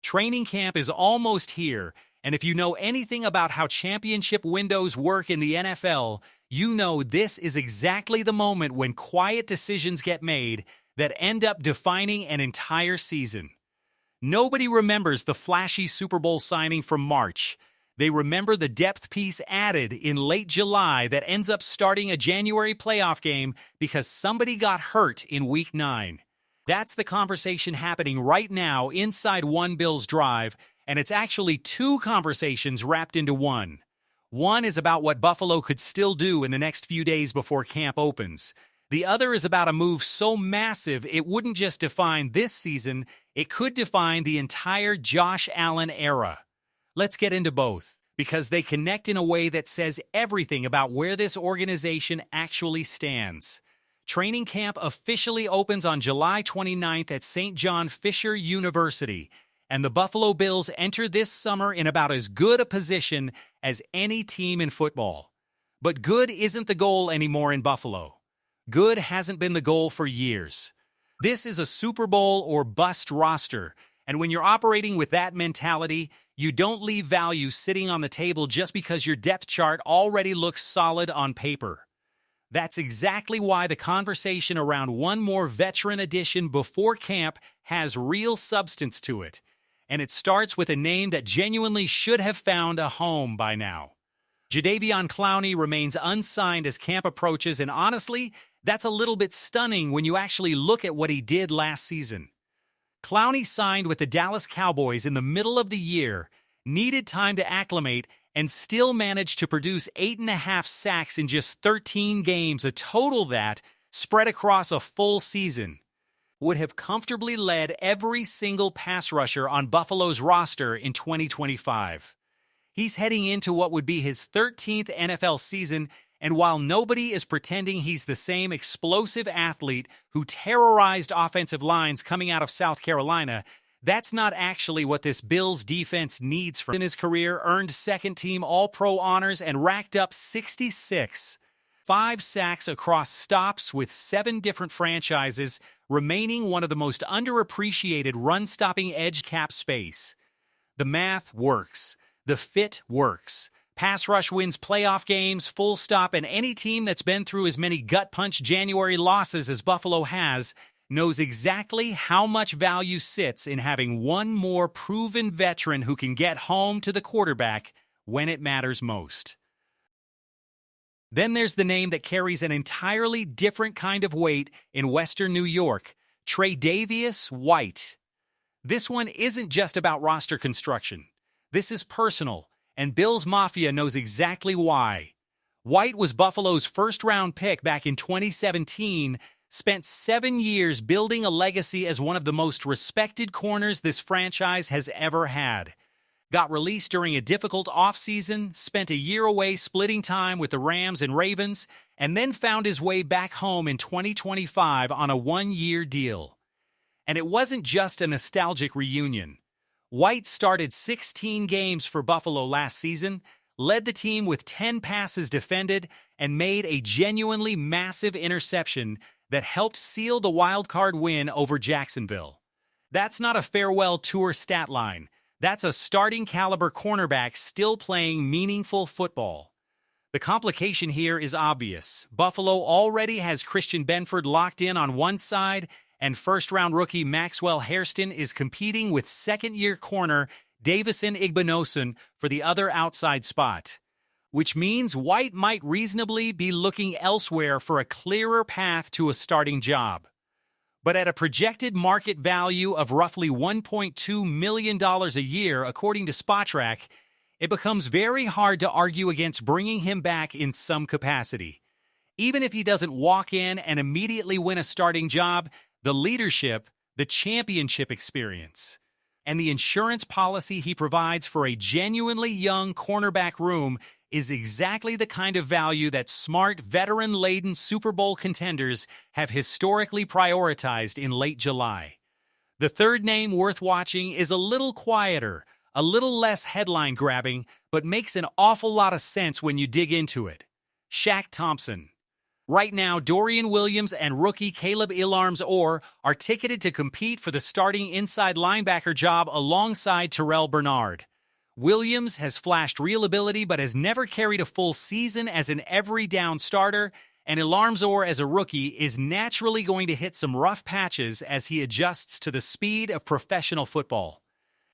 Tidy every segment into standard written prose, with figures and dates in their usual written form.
Training camp is almost here, and if you know anything about how championship windows work in the NFL, you know this is exactly the moment when quiet decisions get made that end up defining an entire season. Nobody remembers the flashy Super Bowl signing from March. They remember the depth piece added in late July that ends up starting a January playoff game because somebody got hurt in Week 9. That's the conversation happening right now inside One Bills Drive, and it's actually two conversations wrapped into one. One is about what Buffalo could still do in the next few days before camp opens. The other is about a move so massive it wouldn't just define this season, it could define the entire Josh Allen era. Let's get into both, because they connect in a way that says everything about where this organization actually stands. Training camp officially opens on July 29th at St. John Fisher University, and the Buffalo Bills enter this summer in about as good a position as any team in football. But good isn't the goal anymore in Buffalo. Good hasn't been the goal for years. This is a Super Bowl or bust roster, and when you're operating with that mentality, you don't leave value sitting on the table just because your depth chart already looks solid on paper. That's exactly why the conversation around one more veteran addition before camp has real substance to it, and it starts with a name that genuinely should have found a home by now. Jadeveon Clowney remains unsigned as camp approaches, and honestly, that's a little bit stunning when you actually look at what he did last season. Clowney signed with the Dallas Cowboys in the middle of the year, needed time to acclimate, and still managed to produce 8.5 sacks in just 13 games, a total that, spread across a full season, would have comfortably led every single pass rusher on Buffalo's roster in 2025. He's heading into what would be his 13th NFL season, and while nobody is pretending he's the same explosive athlete who terrorized offensive lines coming out of South Carolina, that's not actually what this Bills defense needs. In his career, earned second-team All-Pro honors and racked up 66. 5 sacks across stops with 7 different franchises, remaining one of the most underappreciated run-stopping edge cap space. The math works. The fit works. Pass rush wins playoff games, full stop, and any team that's been through as many gut-punch January losses as Buffalo has knows exactly how much value sits in having one more proven veteran who can get home to the quarterback when it matters most. Then there's the name that carries an entirely different kind of weight in Western New York, Tre'Davious White. This one isn't just about roster construction. This is personal, and Bills Mafia knows exactly why. White was Buffalo's first-round pick back in 2017, spent 7 years building a legacy as one of the most respected corners this franchise has ever had. Got released during a difficult offseason, spent a year away splitting time with the Rams and Ravens, and then found his way back home in 2025 on a 1-year deal. And it wasn't just a nostalgic reunion. White started 16 games for Buffalo last season, led the team with 10 passes defended, and made a genuinely massive interception that helped seal the wild-card win over Jacksonville. That's not a farewell tour stat line. That's a starting-caliber cornerback still playing meaningful football. The complication here is obvious. Buffalo already has Christian Benford locked in on one side, and first-round rookie Maxwell Hairston is competing with second-year corner Davison Igbinosun for the other outside spot, which means White might reasonably be looking elsewhere for a clearer path to a starting job. But at a projected market value of roughly $1.2 million a year, according to Spotrac, it becomes very hard to argue against bringing him back in some capacity. Even if he doesn't walk in and immediately win a starting job, the leadership, the championship experience, and the insurance policy he provides for a genuinely young cornerback room is exactly the kind of value that smart, veteran-laden Super Bowl contenders have historically prioritized in late July. The third name worth watching is a little quieter, a little less headline-grabbing, but makes an awful lot of sense when you dig into it. Shaq Thompson. Right now, Dorian Williams and rookie Caleb Illarms-Orr are ticketed to compete for the starting inside linebacker job alongside Terrell Bernard. Williams has flashed real ability but has never carried a full season as an every-down starter, and Illarms-Orr as a rookie is naturally going to hit some rough patches as he adjusts to the speed of professional football.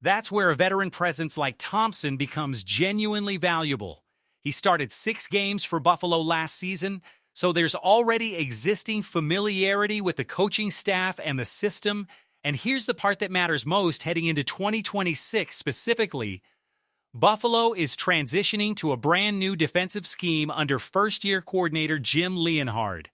That's where a veteran presence like Thompson becomes genuinely valuable. He started 6 games for Buffalo last season, so there's already existing familiarity with the coaching staff and the system, and here's the part that matters most heading into 2026 specifically. Buffalo is transitioning to a brand new defensive scheme under first-year coordinator Jim Leonhard,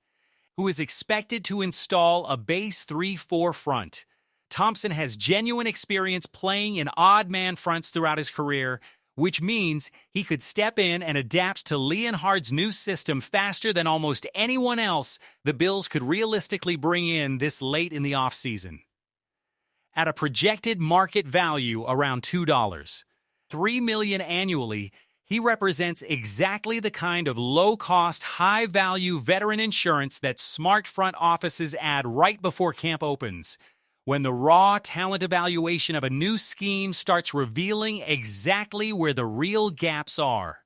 who is expected to install a base 3-4 front. Thompson has genuine experience playing in odd-man fronts throughout his career, which means he could step in and adapt to Leonhard's new system faster than almost anyone else the Bills could realistically bring in this late in the offseason. At a projected market value around $2, $3 million annually, he represents exactly the kind of low-cost, high-value veteran insurance that smart front offices add right before camp opens, when the raw talent evaluation of a new scheme starts revealing exactly where the real gaps are.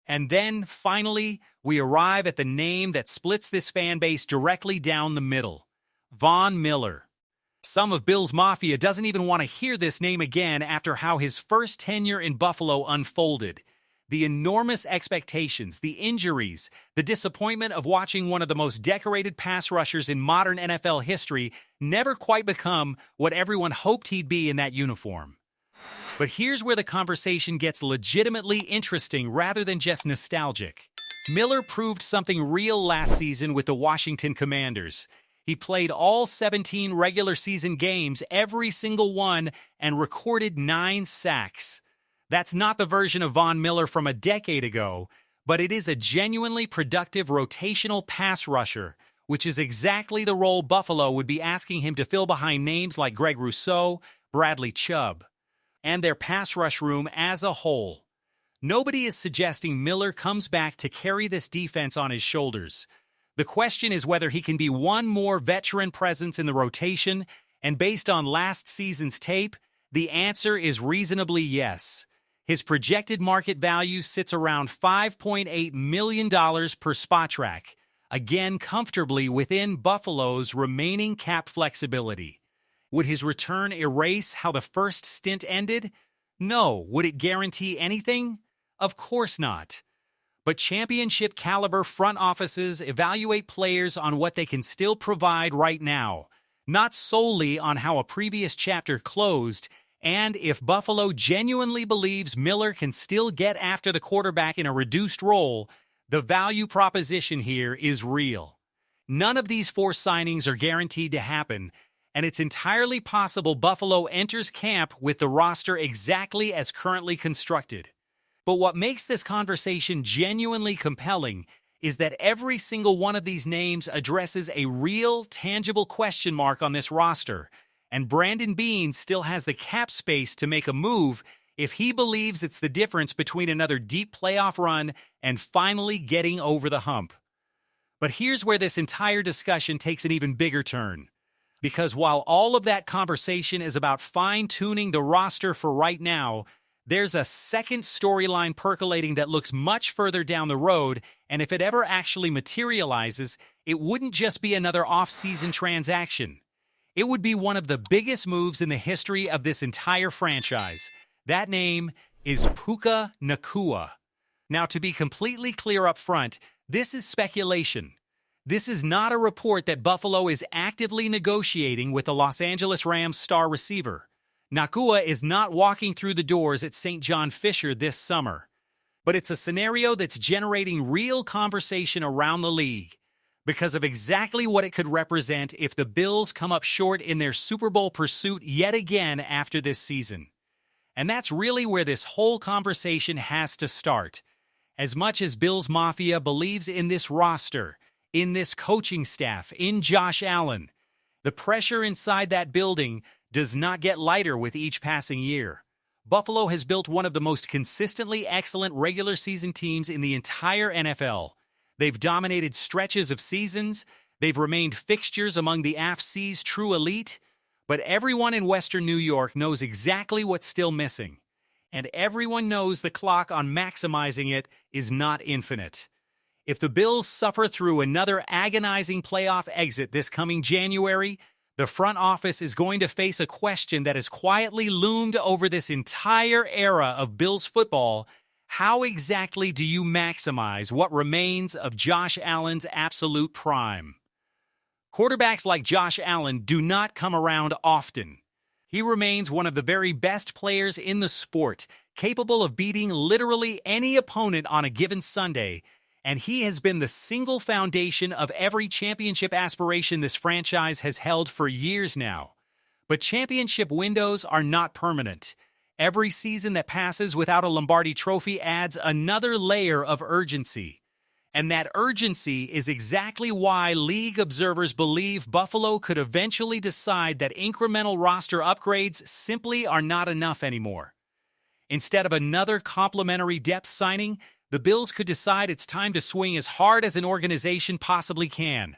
And then, finally, we arrive at the name that splits this fan base directly down the middle: Von Miller. Some of Bills Mafia doesn't even want to hear this name again after how his first tenure in Buffalo unfolded. The enormous expectations, the injuries, the disappointment of watching one of the most decorated pass rushers in modern NFL history never quite become what everyone hoped he'd be in that uniform. But here's where the conversation gets legitimately interesting rather than just nostalgic. Miller proved something real last season with the Washington Commanders. He played all 17 regular season games, every single one, and recorded 9 sacks. That's not the version of Von Miller from a decade ago, but it is a genuinely productive rotational pass rusher, which is exactly the role Buffalo would be asking him to fill behind names like Greg Rousseau, Bradley Chubb, and their pass rush room as a whole. Nobody is suggesting Miller comes back to carry this defense on his shoulders. The question is whether he can be one more veteran presence in the rotation, and based on last season's tape, the answer is reasonably yes. His projected market value sits around $5.8 million per Spotrac, again comfortably within Buffalo's remaining cap flexibility. Would his return erase how the first stint ended? No. Would it guarantee anything? Of course not. But championship-caliber front offices evaluate players on what they can still provide right now, not solely on how a previous chapter closed. And if Buffalo genuinely believes Miller can still get after the quarterback in a reduced role, the value proposition here is real. None of these 4 signings are guaranteed to happen, and it's entirely possible Buffalo enters camp with the roster exactly as currently constructed. But what makes this conversation genuinely compelling is that every single one of these names addresses a real, tangible question mark on this roster, and Brandon Beane still has the cap space to make a move if he believes it's the difference between another deep playoff run and finally getting over the hump. But here's where this entire discussion takes an even bigger turn. Because while all of that conversation is about fine-tuning the roster for right now, there's a second storyline percolating that looks much further down the road, and if it ever actually materializes, it wouldn't just be another off-season transaction. It would be one of the biggest moves in the history of this entire franchise. That name is Puka Nacua. Now, to be completely clear up front, this is speculation. This is not a report that Buffalo is actively negotiating with the Los Angeles Rams star receiver. Nacua is not walking through the doors at St. John Fisher this summer. But it's a scenario that's generating real conversation around the league, because of exactly what it could represent if the Bills come up short in their Super Bowl pursuit yet again after this season. And that's really where this whole conversation has to start. As much as Bills Mafia believes in this roster, in this coaching staff, in Josh Allen, the pressure inside that building does not get lighter with each passing year. Buffalo has built one of the most consistently excellent regular season teams in the entire NFL. They've dominated stretches of seasons. They've remained fixtures among the AFC's true elite. But everyone in Western New York knows exactly what's still missing. And everyone knows the clock on maximizing it is not infinite. If the Bills suffer through another agonizing playoff exit this coming January, the front office is going to face a question that has quietly loomed over this entire era of Bills football. How exactly do you maximize what remains of Josh Allen's absolute prime? Quarterbacks like Josh Allen do not come around often. He remains one of the very best players in the sport, capable of beating literally any opponent on a given Sunday, and he has been the single foundation of every championship aspiration this franchise has held for years now. But championship windows are not permanent. Every season that passes without a Lombardi trophy adds another layer of urgency. And that urgency is exactly why league observers believe Buffalo could eventually decide that incremental roster upgrades simply are not enough anymore. Instead of another complimentary depth signing, the Bills could decide it's time to swing as hard as an organization possibly can.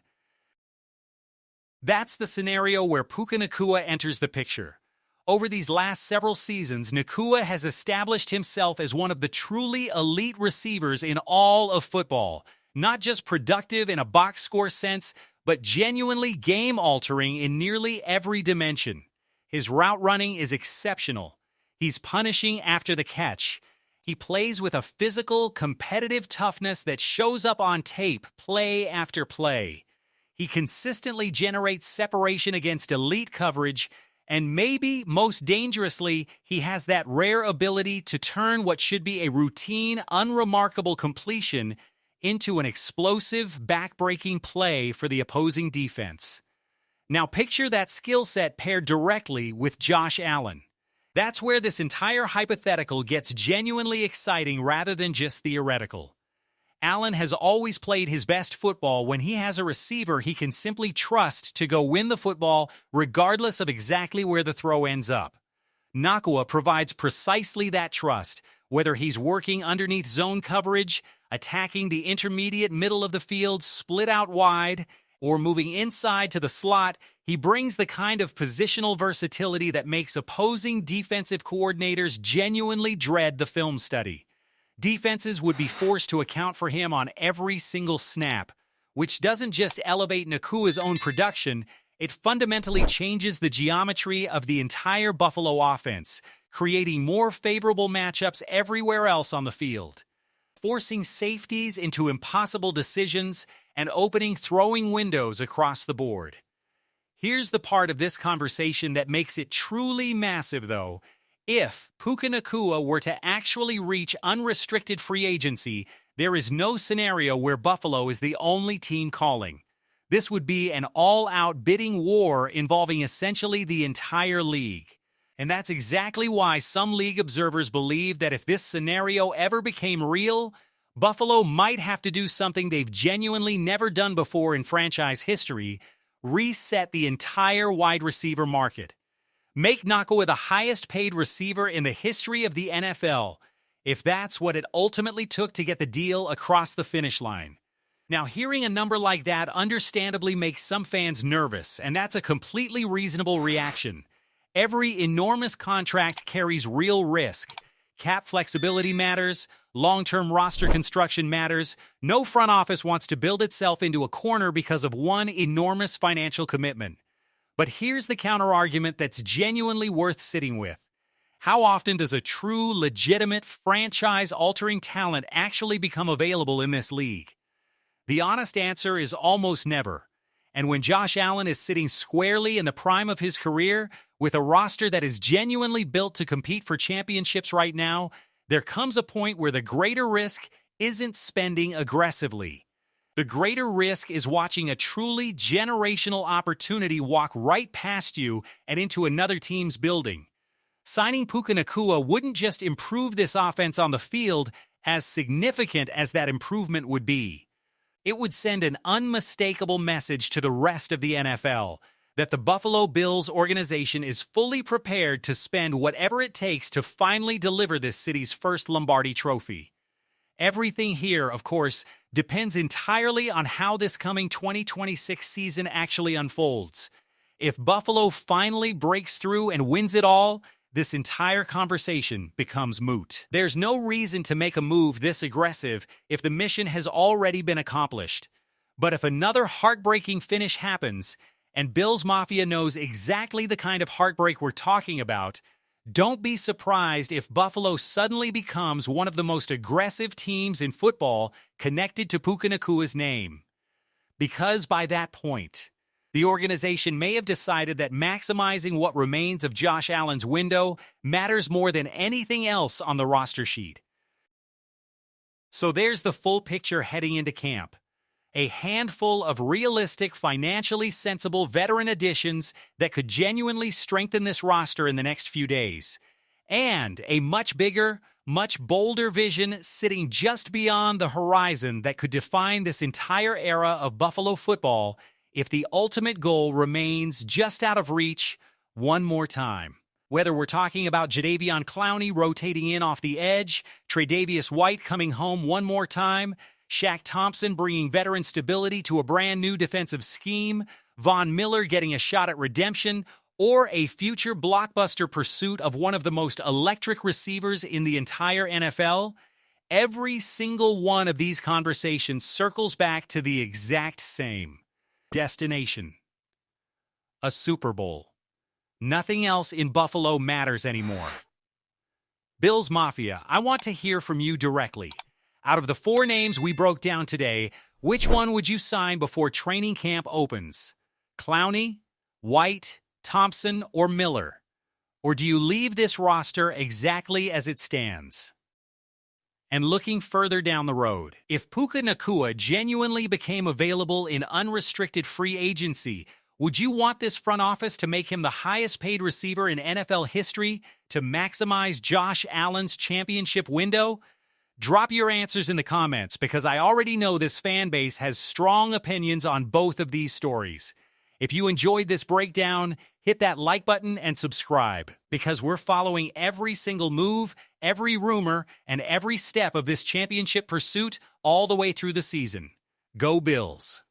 That's the scenario where Puka Nacua enters the picture. Over these last several seasons, Nacua has established himself as one of the truly elite receivers in all of football, not just productive in a box score sense, but genuinely game-altering in nearly every dimension. His route running is exceptional. He's punishing after the catch. He plays with a physical, competitive toughness that shows up on tape play after play. He consistently generates separation against elite coverage, and maybe most dangerously, he has that rare ability to turn what should be a routine, unremarkable completion into an explosive, back-breaking play for the opposing defense. Now picture that skill set paired directly with Josh Allen. That's where this entire hypothetical gets genuinely exciting rather than just theoretical. Allen has always played his best football when he has a receiver he can simply trust to go win the football regardless of exactly where the throw ends up. Nacua provides precisely that trust, whether he's working underneath zone coverage, attacking the intermediate middle of the field split out wide, or moving inside to the slot. He brings the kind of positional versatility that makes opposing defensive coordinators genuinely dread the film study. Defenses would be forced to account for him on every single snap, which doesn't just elevate Nacua's own production, it fundamentally changes the geometry of the entire Buffalo offense, creating more favorable matchups everywhere else on the field. Forcing safeties into impossible decisions and opening throwing windows across the board. Here's the part of this conversation that makes it truly massive, though. If Puka Nacua were to actually reach unrestricted free agency, there is no scenario where Buffalo is the only team calling. This would be an all-out bidding war involving essentially the entire league. And that's exactly why some league observers believe that if this scenario ever became real, Buffalo might have to do something they've genuinely never done before in franchise history: reset the entire wide receiver market. Make Nacua the highest-paid receiver in the history of the NFL, if that's what it ultimately took to get the deal across the finish line. Now, hearing a number like that understandably makes some fans nervous, and that's a completely reasonable reaction. Every enormous contract carries real risk. Cap flexibility matters. Long-term roster construction matters. No front office wants to build itself into a corner because of one enormous financial commitment. But here's the counter-argument that's genuinely worth sitting with. How often does a true, legitimate, franchise-altering talent actually become available in this league? The honest answer is almost never. And when Josh Allen is sitting squarely in the prime of his career, with a roster that is genuinely built to compete for championships right now, there comes a point where the greater risk isn't spending aggressively. The greater risk is watching a truly generational opportunity walk right past you and into another team's building. Signing Puka Nacua wouldn't just improve this offense on the field, as significant as that improvement would be. It would send an unmistakable message to the rest of the NFL that the Buffalo Bills organization is fully prepared to spend whatever it takes to finally deliver this city's first Lombardi trophy. Everything here, of course, depends entirely on how this coming 2026 season actually unfolds. If Buffalo finally breaks through and wins it all, this entire conversation becomes moot. There's no reason to make a move this aggressive if the mission has already been accomplished. But if another heartbreaking finish happens, and Bills Mafia knows exactly the kind of heartbreak we're talking about, don't be surprised if Buffalo suddenly becomes one of the most aggressive teams in football connected to Puka Nacua's name. Because by that point, the organization may have decided that maximizing what remains of Josh Allen's window matters more than anything else on the roster sheet. So there's the full picture heading into camp. A handful of realistic, financially sensible veteran additions that could genuinely strengthen this roster in the next few days. And a much bigger, much bolder vision sitting just beyond the horizon that could define this entire era of Buffalo football if the ultimate goal remains just out of reach one more time. Whether we're talking about Jadeveon Clowney rotating in off the edge, Tre'Davious White coming home one more time, Shaq Thompson bringing veteran stability to a brand new defensive scheme, Von Miller getting a shot at redemption, or a future blockbuster pursuit of one of the most electric receivers in the entire NFL, every single one of these conversations circles back to the exact same destination: a Super Bowl. Nothing else in Buffalo matters anymore. Bills Mafia, I want to hear from you directly. Out of the 4 names we broke down today, which one would you sign before training camp opens? Clowney, White, Thompson, or Miller? Or do you leave this roster exactly as it stands? And looking further down the road, if Puka Nacua genuinely became available in unrestricted free agency, would you want this front office to make him the highest paid receiver in NFL history to maximize Josh Allen's championship window? Drop your answers in the comments because I already know this fan base has strong opinions on both of these stories. If you enjoyed this breakdown, hit that like button and subscribe because we're following every single move, every rumor, and every step of this championship pursuit all the way through the season. Go Bills!